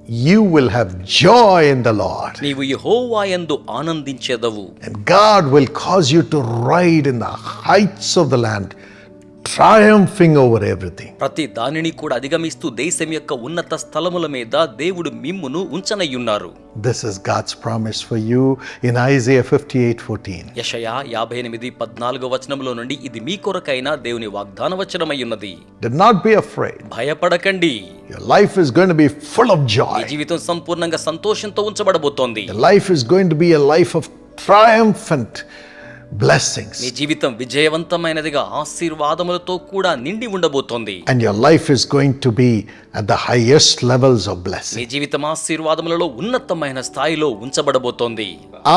you will have joy in the Lord. నీవు యెహోవా యందు ఆనందించెదవు. And God will cause you to ride in the heights of the land, triumphing over everything. ప్రతి దానిని కూడా అధిగమిస్తూ దేశం యొక్క ఉన్నత స్థలముల మీద దేవుడు మిమ్మును ఉంచనయ్యున్నారు. This is God's promise for you in Isaiah 58:14. యెషయా 58:14 వచనములో నుండి ఇది మీ కొరకైన దేవుని వాగ్దాన వచనమయ్యున్నది. Do not be afraid. భయపడకండి. Your life is going to be full of joy. ఈ జీవితం సంపూర్ణంగా సంతోషంతో ఉంచబడబోతోంది. Your life is going to be a life of triumphant blessings. నీ జీవితం విజయవంతమైనదిగా ఆశీర్వాదములతో కూడా నిండి ఉండబోతోంది. And your life is going to be at the highest levels of నీ blessing. జీవితం ఆశీర్వాదములలో ఉన్నతమైన స్థాయిలో ఉంచబడబోతోంది.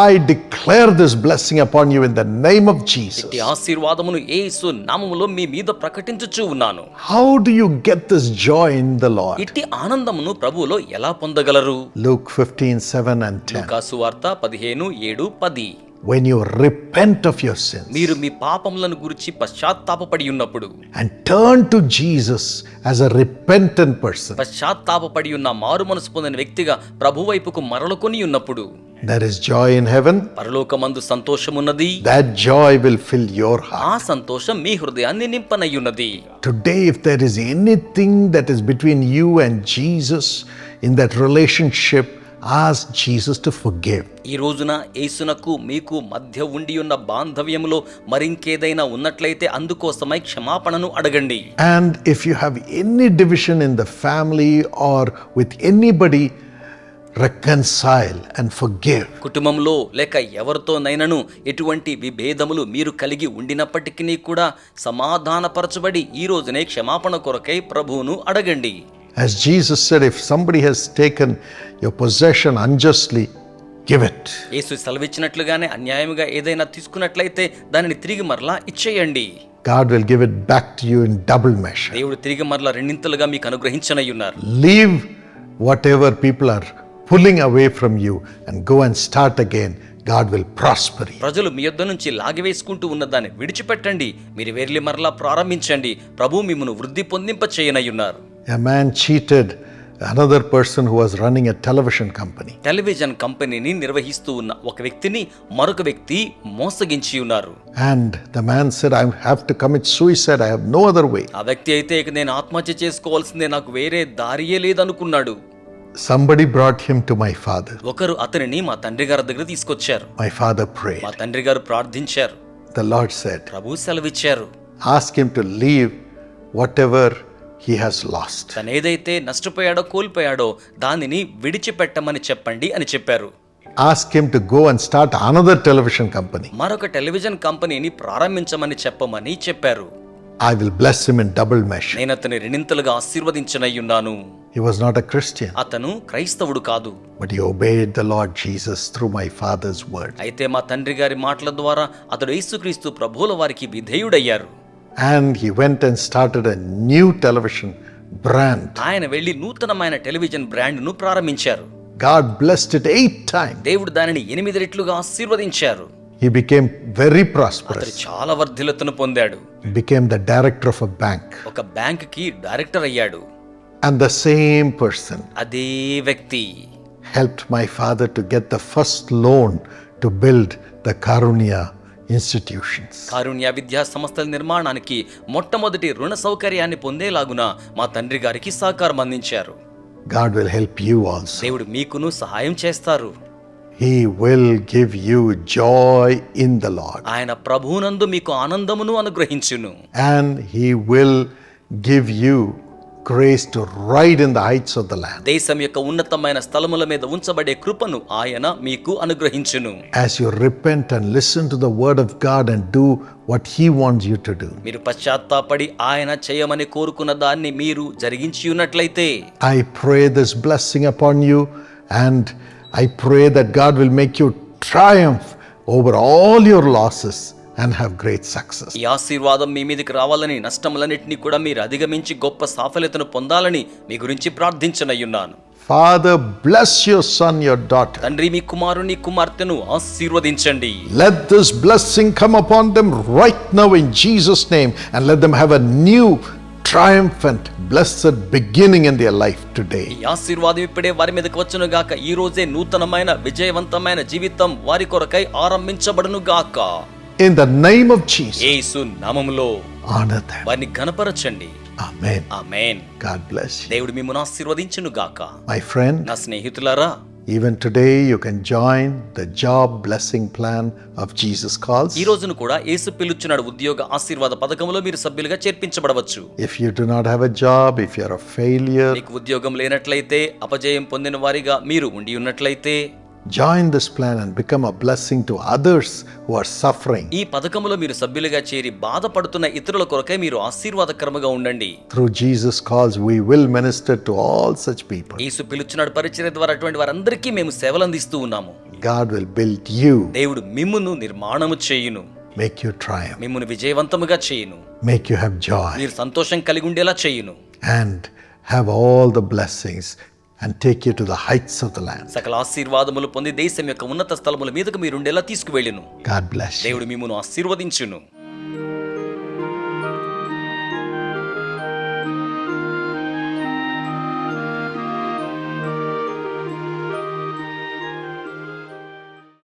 I declare this blessing upon you in the name of Jesus. ఈ ఆశీర్వాదమును యేసు నామములో మీ మీద ప్రకటించుచూ ఉన్నాను. How do you get this joy in the Lord? ఇట్టి ఆనందమును ప్రభువులో ఎలా పొందగలరు? Luke 15:7 and 10. లూకాసు వార్త 15:7-10. When you repent of your sins మీరు మీ పాపములను గురించి పశ్చాత్తాపపడి ఉన్నప్పుడు, and turn to Jesus as a repentant person, పశ్చాత్తాపపడి ఉన్న మారు మనసు పొందిన వ్యక్తిగా ప్రభు వైపుకు మరలుకొని ఉన్నప్పుడు, there is joy in heaven. పరలోకమందు సంతోషమున్నది. That joy will fill your heart. ఆ సంతోషం మీ హృదయాన్ని నింపనయ్యున్నది. Today, if there is anything that is between you and Jesus in that relationship, ask Jesus to forgive. ఈ రోజున యేసునకు మీకు మధ్య ఉండి ఉన్న బాంధవ్యములో మరింకేదైనా ఉన్నట్లయితే అందుకోసమై క్షమాపణను అడగండి. And if you have any division in the family or with anybody, reconcile and forgive. కుటుంబంలో లేక ఎవరితోనైనను ఎటువంటి విభేదములు మీరు కలిగి ఉండినప్పటికీ కూడా సమాధానపరచబడి ఈ రోజునే క్షమాపణ కొరకై ప్రభువును అడగండి. As Jesus said, if somebody has taken your possession unjustly, give it. యేసు సెలవిచ్చినట్లుగానే అన్యాయముగా ఏదైనా తీసుకున్నట్లయితే దానిని తిరిగి మరలా ఇచ్చేయండి. God will give it back to you in double measure. దేవుడు తిరిగి మరలా రెండింతలుగా మీకు అనుగ్రహించనయ్యున్నారు. Leave whatever people are pulling away from you and go and start again. God will prosper you. ప్రజలు మీ యొద్ద నుంచి లాగివేసుకుంటూ ఉన్న దాన్ని విడిచిపెట్టండి. మీరు వెళ్ళి మరలా ప్రారంభించండి. ప్రభు మిమ్మును వృద్ధి పొందింప చేయనయ్యున్నారు. A man cheated another person who was running a television company. Television కంపెనీని నిర్వహిస్తూ ఉన్న ఒక వ్యక్తిని మరొక వ్యక్తి మోసగించి ఉన్నారు. And the man said, I have to commit suicide. I have no other way. ఆ వ్యక్తి అయితే ఇక నేను ఆత్మహత్య చేసుకోవాల్సిందే, నాకు వేరే దారియే లేదనుకున్నాడు. Somebody brought him to my father. ఒకరు అతనిని మా తండ్రి గారి దగ్గర తీసుకొచ్చారు. My father prayed. మా తండ్రి గారు ప్రార్థించారు. The Lord said, ప్రభు సెలవిచ్చారు. ask him to leave whatever he has lost. తను ఏదైతే నష్టపోయాడో కోల్పోయాడో దానిని విడిచిపెట్టమని చెప్పండి అని చెప్పారు. Ask him to go and start another television company. మరొక టెలివిజన్ కంపెనీని ప్రారంభించమని చెప్పమని చెప్పారు. I will bless him in double measure. నేను అతని రెండింతలుగా ఆశీర్వదించనయ్యున్నాను. He was not a Christian, అతను క్రైస్తవుడు కాదు. but he obeyed the Lord Jesus through my father's word. అయితే మా తండ్రి గారి మాటల ద్వారా అతడు యేసుక్రీస్తు ప్రభువుల వారికి విధేయుడయ్యారు. And he went and started a new television brand. ఆయన వెళ్లి నూతనమైన టెలివిజన్ బ్రాండ్ను ప్రారంభించారు. God blessed it 8 times. దేవుడు దానిని 8 రెట్లుగా ఆశీర్వదించారు. He became very అతడు prosperous. చాలా వర్ధిల్లతను పొందాడు. He became the director of a bank. ఒక బ్యాంక్ కి డైరెక్టర్ అయ్యాడు. And the same person అదే వ్యక్తి helped my father to get the first loan to build the Karunya institutions. కారుణ్య విద్యా సంస్థల నిర్మాణానికి మొట్టమొదటి రుణ సౌకర్యాన్ని పొందేలాగున మా తండ్రి గారికి సహకారం అందించారు. God will help you also. దేవుడు మీకును సహాయం చేస్తారు. He will give you joy in the Lord. ఆయన ప్రభువునందు మీకు ఆనందమును అనుగ్రహించును. And he will give you grace to ride in the heights of the land. దేశం యొక్క ఉన్నతమైన స్థలముల మీద ఉంచబడే కృపను ఆయన మీకు అనుగ్రహించును. As you repent and listen to the word of God and do what he wants you to do. మీరు పశ్చాత్తాపడి ఆయన చేయమని కోరుకున్న దాన్ని మీరు జరిగించి ఉన్నట్లయితే I pray this blessing upon you, and I pray that God will make you triumph over all your losses and have great success. ఈ ఆశీర్వాదం మీ మీదకి రావాలని, నష్టములన్నిటినీ కూడా మీరు అధిగమించి గొప్ప సాఫల్యతను పొందాలని మీ గురించి ప్రార్థించనయ్యున్నాను. Father, bless your son, your daughter. తండ్రి మీ కుమారుని కుమార్తెను ఆశీర్వదించండి. Let this blessing come upon them right now in Jesus' name, and let them have a new triumphant, blessed beginning in their life today. ఈ ఆశీర్వాదం ఇప్పుడే వారి మీదకి వచ్చును గాక. ఈ రోజే నూతనమైన విజయవంతమైన జీవితం వారి కొరకై ఆరంభించబడును గాక. In the name of Jesus, యేసు నామములో honor them. వారిని ఘనపరచండి. Amen. Amen. God bless you. దేవుడు మిమ్మును ఆశీర్వదించును గాక. My friend, నా స్నేహితులారా, even today you can join the job blessing plan of Jesus Calls. ఈ రోజును కూడా యేసు పిలుచున్నాడు ఉద్యోగ ఆశీర్వాద పథకంలో మీరు సభ్యులుగా చేర్పించబడవచ్చు. If you do not have a job, if you are a failure, మీకు ఉద్యోగం లేనట్లయితే, అపజయం పొందిన వారిగా మీరు ఉండి ఉన్నట్లయితే, join this plan and become a blessing to others who are suffering. ఈ పథకంలో మీరు సభ్యులుగా చేరి బాధపడుతున్న ఇతరుల కొరకై మీరు ఆశీర్వాదకరముగా ఉండండి. Through Jesus Calls, we will minister to all such people. యేసు పిలుచున్నాడు పరిచర్య ద్వారా అటువంటి వారందరికీ మేము సేవలు అందిస్తూ ఉన్నాము. God will build you, దేవుడు మిమ్మును నిర్మాణము చేయును, make you triumph, మిమ్మును విజయవంతముగా చేయును, make you have joy, మీరు సంతోషం కలిగి ఉండేలా చేయును, and have all the blessings and take you to the heights of the land. సకల ఆశీర్వాదములు పొంది దేశం యొక్క ఉన్నత స్థలముల మీదకు మీరు ఉండేలా తీసుకువెళ్ళును. God bless you. దేవుడు మిమ్మును ఆశీర్వదించును.